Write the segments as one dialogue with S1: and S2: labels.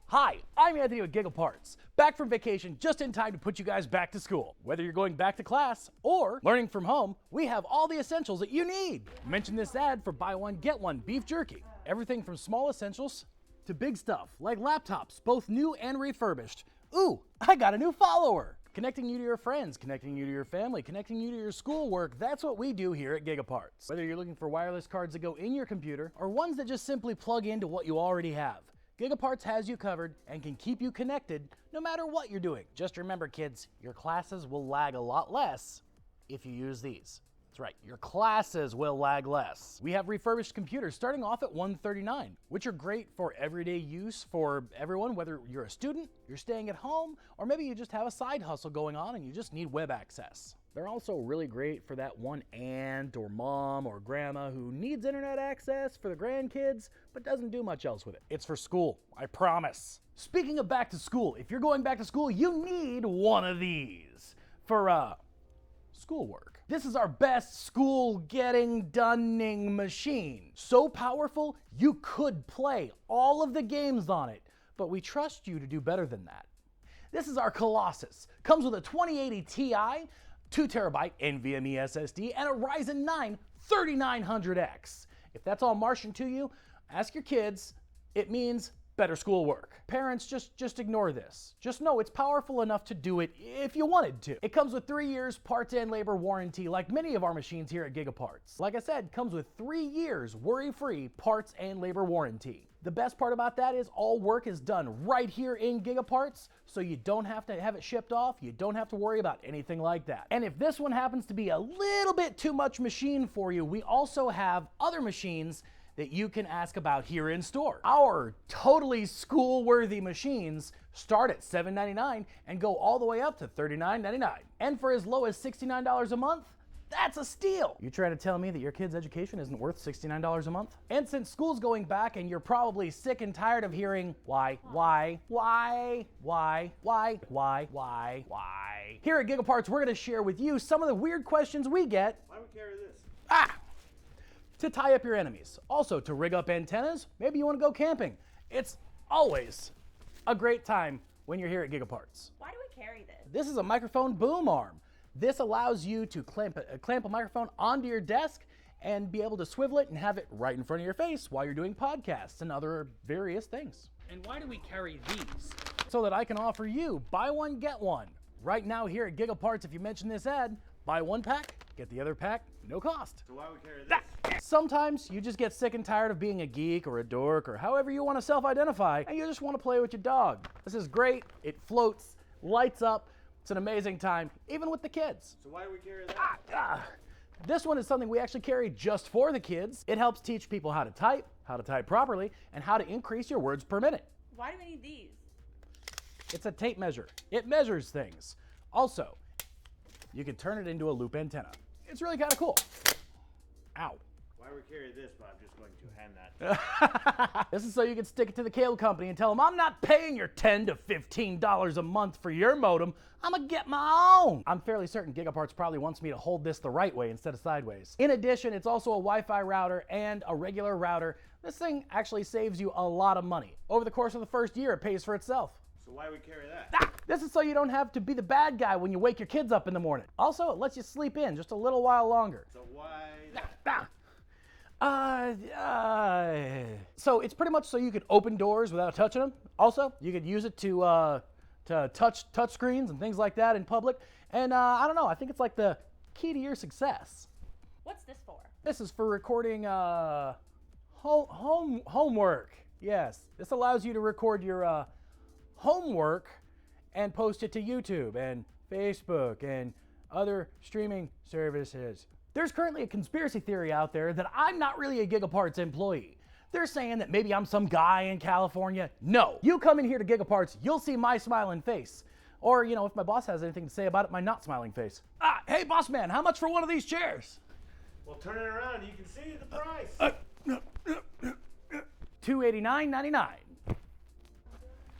S1: Hi, I'm Anthony with GigaParts, back from vacation just in time to put you guys back to school. Whether you're going back to class or learning from home, we have all the essentials that you need. Mention this ad for buy one, get one beef jerky. Everything from small essentials to big stuff like laptops, both new and refurbished. Ooh, I got a new follower. Connecting you to your friends, connecting you to your family, connecting you to your schoolwork, that's what we do here at GigaParts. Whether you're looking for wireless cards that go in your computer or ones that just simply plug into what you already have, GigaParts has you covered and can keep you connected no matter what you're doing. Just remember, kids, your classes will lag a lot less if you use these. That's right, your classes will lag less. We have refurbished computers starting off at $139, which are great for everyday use for everyone, whether you're a student, you're staying at home, or maybe you just have a side hustle going on and you just need web access. They're also really great for that one aunt or mom or grandma who needs internet access for the grandkids, but doesn't do much else with it. It's for school, I promise. Speaking of back to school, if you're going back to school, you need one of these for schoolwork. This is our best school getting doneing machine. So powerful, you could play all of the games on it, but we trust you to do better than that. This is our Colossus. Comes with a 2080 Ti, 2TB NVMe SSD, and a Ryzen 9 3900X. If that's all Martian to you, ask your kids. It means better schoolwork. Parents, just ignore this. Just know it's powerful enough to do it if you wanted to. It comes with 3 years parts and labor warranty like many of our machines here at GigaParts. Like I said, comes with 3 years worry-free parts and labor warranty. The best part about that is all work is done right here in GigaParts, so you don't have to have it shipped off, you don't have to worry about anything like that. And if this one happens to be a little bit too much machine for you, we also have other machines that you can ask about here in store. Our totally school-worthy machines start at $7.99 and go all the way up to $39.99. And for as low as $69 a month, that's a steal. You trying to tell me that your kid's education isn't worth $69 a month? And since school's going back and you're probably sick and tired of hearing why, here at GigaParts, we're gonna share with you some of the weird questions we get.
S2: Why would we carry this?
S1: To tie up your enemies. Also, to rig up antennas. Maybe you want to go camping. It's always a great time when you're here at GigaParts.
S3: Why do we carry this?
S1: This is a microphone boom arm. This allows you to clamp a microphone onto your desk and be able to swivel it and have it right in front of your face while you're doing podcasts and other various things.
S4: And why do we carry these?
S1: So that I can offer you buy one, get one. Right now here at GigaParts, if you mention this ad, buy one pack, get the other pack, no cost.
S2: So why would we carry this?
S1: Sometimes you just get sick and tired of being a geek or a dork or however you want to self-identify, and you just want to play with your dog. This is great. It floats, lights up. It's an amazing time, even with the kids.
S2: So why do we carry that?
S1: This one is something we actually carry just for the kids. It helps teach people how to type properly, and how to increase your words per minute.
S3: Why do we need these?
S1: It's a tape measure. It measures things. Also, you can turn it into a loop antenna. It's really kind of cool. Ow.
S2: Why would we carry this? But I'm just going to hand that.
S1: This is so you can stick it to the cable company and tell them, I'm not paying your $10 to $15 a month for your modem. I'm gonna get my own. I'm fairly certain GigaParts probably wants me to hold this the right way instead of sideways. In addition, it's also a Wi-Fi router and a regular router. This thing actually saves you a lot of money. Over the course of the first year, it pays for itself.
S2: So why would we carry that?
S1: This is so you don't have to be the bad guy when you wake your kids up in the morning. Also, it lets you sleep in just a little while longer.
S2: So why that?
S1: So it's pretty much so you can open doors without touching them. Also, you could use it to touch screens and things like that in public. And I don't know, I think it's like the key to your success.
S3: What's this for?
S1: This is for recording homework. Yes, this allows you to record your homework and post it to YouTube and Facebook and other streaming services. There's currently a conspiracy theory out there that I'm not really a GigaParts employee. They're saying that maybe I'm some guy in California. No, you come in here to GigaParts, you'll see my smiling face. Or, you know, if my boss has anything to say about it, my not smiling face. Hey boss man, how much for one of these chairs?
S2: Well, turn it around, you can see the price.
S1: $289.99.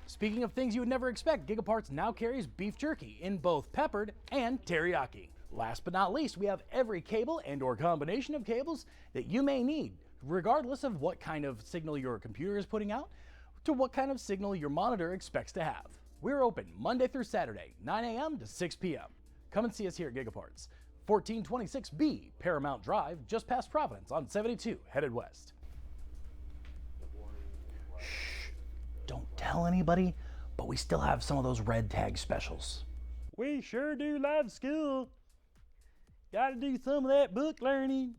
S1: Speaking of things you would never expect, GigaParts now carries beef jerky in both peppered and teriyaki. Last but not least, we have every cable and or combination of cables that you may need, regardless of what kind of signal your computer is putting out, to what kind of signal your monitor expects to have. We're open Monday through Saturday, 9 a.m. to 6 p.m. Come and see us here at Gigaparts, 1426B Paramount Drive, just past Providence on 72, headed west. Shh, don't tell anybody, but we still have some of those red tag specials.
S5: We sure do love school. Gotta do some of that book learning.